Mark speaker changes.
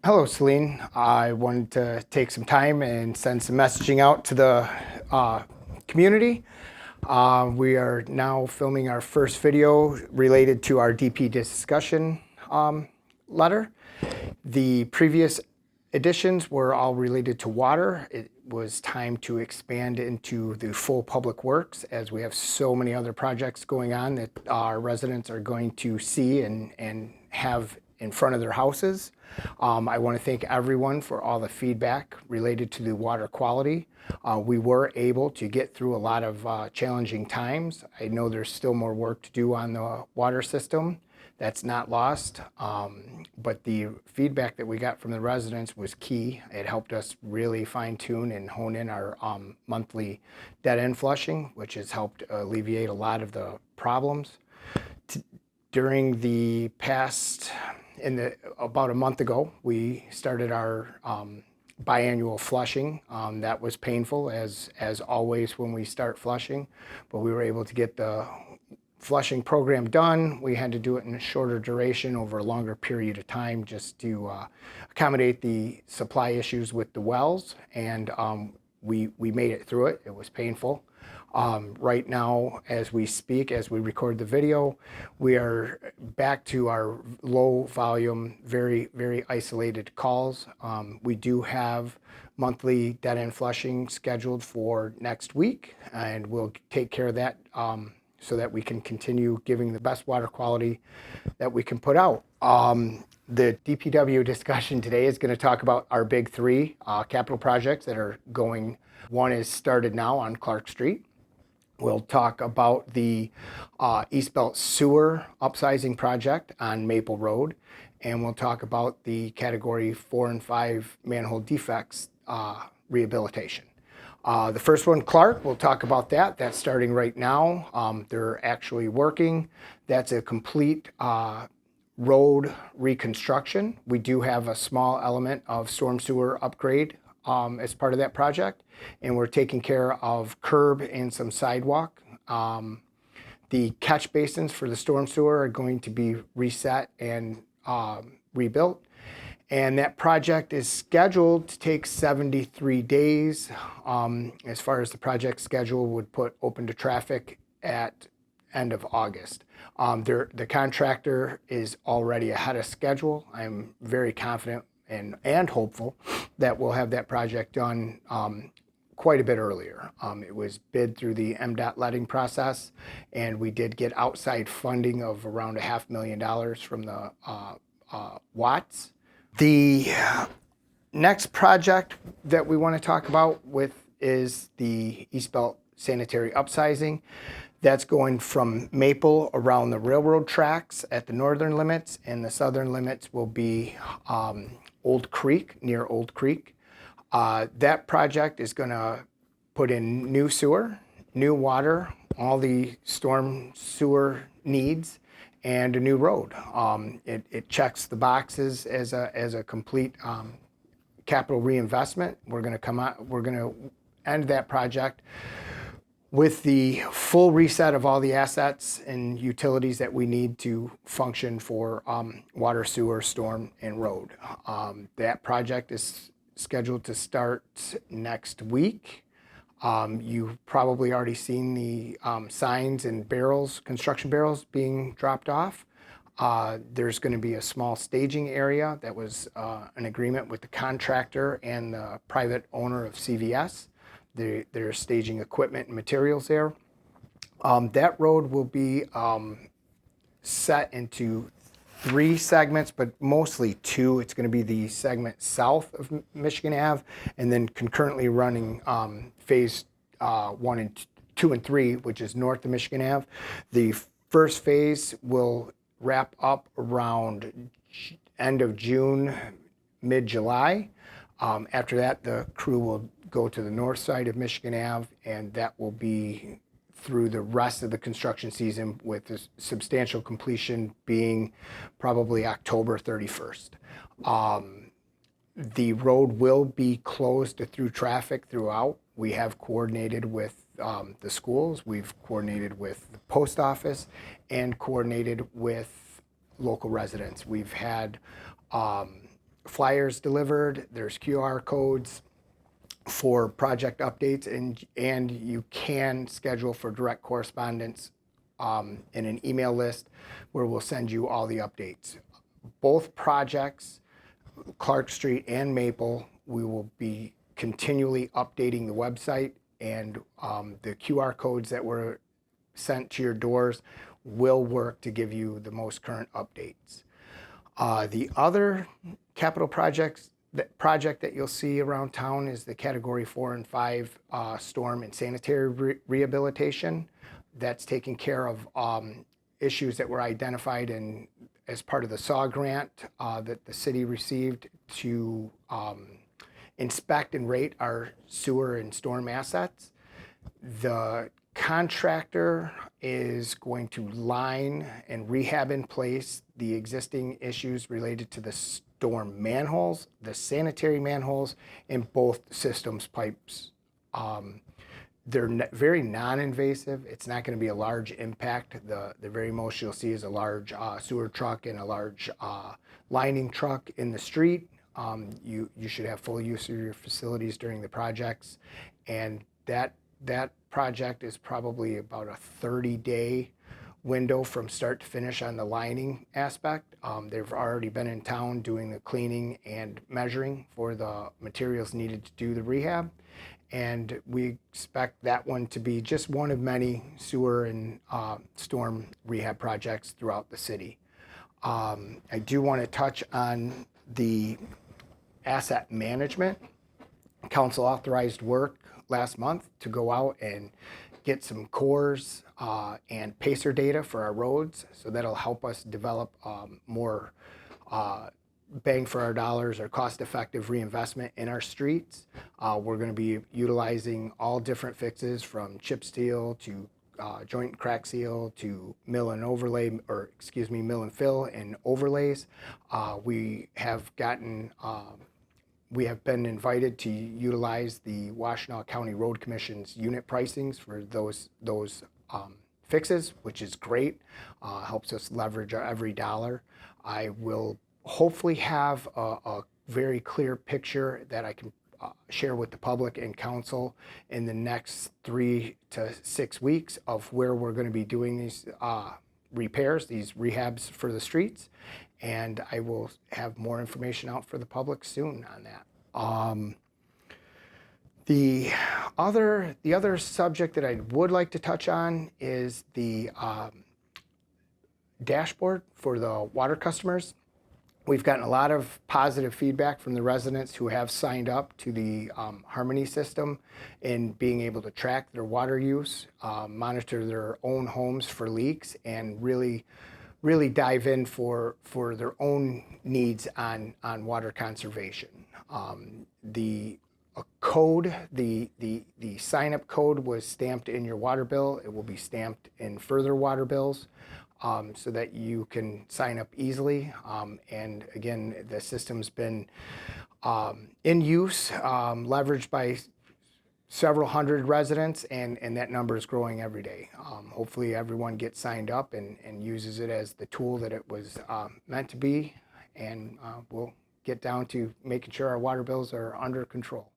Speaker 1: Hello, Saline. I wanted to take some time and send some messaging out to the community. We are now filming our first video related to our DP discussion letter. The previous editions were all related to water. It was time to expand into the full public works, as we have so many other projects going on that our residents are going to see and have in front of their houses. I want to thank everyone for all the feedback related to the water quality. We were able to get through a lot of challenging times. I know there's still more work to do on the water system. That's not lost, but the feedback that we got from the residents was key. It helped us really fine-tune and hone in our monthly dead end flushing, which has helped alleviate a lot of the problems. During the past, about a month ago, we started our biannual flushing. That was painful, as always when we start flushing, but we were able to get the flushing program done. We had to do it in a shorter duration over a longer period of time just to accommodate the supply issues with the wells, and we made it through it. It was painful. Right now, as we speak, as we record the video, we are back to our low volume, very, very isolated calls. We do have monthly dead end flushing scheduled for next week, and we'll take care of that so that we can continue giving the best water quality that we can put out. The DPW discussion today is going to talk about our big three capital projects that are going. One is started now on Clark Street. We'll talk about the East Belt Sewer upsizing project on Maple Road, and we'll talk about the Category 4 and 5 manhole defects rehabilitation. The first one, Clark, we'll talk about that. That's starting right now. They're actually working. That's a complete road reconstruction. We do have a small element of storm sewer upgrade as part of that project, and we're taking care of curb and some sidewalk. The catch basins for the storm sewer are going to be reset and rebuilt, and that project is scheduled to take 73 days. As far as the project schedule would put open to traffic at end of August. The contractor is already ahead of schedule. I'm very confident and hopeful that we'll have that project done quite a bit earlier. It was bid through the MDOT letting process, and we did get outside funding of around $500,000 from the Watts. The next project that we want to talk about is the East Belt sanitary upsizing. That's going from Maple around the railroad tracks at the northern limits, and the southern limits will be Old Creek, near Old Creek. That project is going to put in new sewer, new water, all the storm sewer needs, and a new road. It checks the boxes as a complete capital reinvestment. We're going to end that project with the full reset of all the assets and utilities that we need to function for water, sewer, storm, and road. That project is scheduled to start next week. You've probably already seen the signs and barrels, construction barrels being dropped off. There's going to be a small staging area that was an agreement with the contractor and the private owner of CVS. They're staging equipment and materials there. That road will be set into 3 segments, but mostly 2. It's going to be the segment south of Michigan Ave, and then concurrently running phase 1 and 2 and 3, which is north of Michigan Ave. The first phase will wrap up around end of June, mid-July. After that, the crew will go to the north side of Michigan Ave, and that will be through the rest of the construction season, with the substantial completion being probably October 31st. The road will be closed to through traffic throughout. We have coordinated with the schools, we've coordinated with the post office, and coordinated with local residents. We've had flyers delivered. There's QR codes for project updates, and you can schedule for direct correspondence in an email list where we'll send you all the updates. Both projects, Clark Street and Maple, we will be continually updating the website, and the QR codes that were sent to your doors will work to give you the most current updates. The other capital project that you'll see around town is the Category 4 and 5 storm and sanitary rehabilitation. That's taking care of issues that were identified as part of the SAW grant that the city received to inspect and rate our sewer and storm assets. The contractor is going to line and rehab in place the existing issues related to the storm manholes, the sanitary manholes, and both systems pipes. They're very non-invasive. It's not going to be a large impact. The very most you'll see is a large sewer truck and a large lining truck in the street. You should have full use of your facilities during the projects, and that project is probably about a 30-day window from start to finish on the lining aspect. They've already been in town doing the cleaning and measuring for the materials needed to do the rehab, and we expect that one to be just one of many sewer and storm rehab projects throughout the city. I do want to touch on the asset management. Council authorized work last month to go out and get some cores and pacer data for our roads, so that'll help us develop more bang for our dollars or cost-effective reinvestment in our streets. We're going to be utilizing all different fixes from chip seal to joint and crack seal to mill and fill and overlays. We have been invited to utilize the Washtenaw County Road Commission's unit pricings for those fixes, which is great. Helps us leverage our every dollar. I will hopefully have a very clear picture that I can share with the public and council in the next 3 to 6 weeks of where we're going to be doing these repairs, these rehabs for the streets, and I will have more information out for the public soon on that. The other subject that I would like to touch on is the dashboard for the water customers. We've gotten a lot of positive feedback from the residents who have signed up to the Harmony system in being able to track their water use, monitor their own homes for leaks, and really dive in for their own needs on water conservation. The sign-up code was stamped in your water bill. It will be stamped in further water bills, so that you can sign up easily. And again, the system's been in use, leveraged by several hundred residents, and that number is growing every day. Hopefully everyone gets signed up and uses it as the tool that it was meant to be, and we'll get down to making sure our water bills are under control.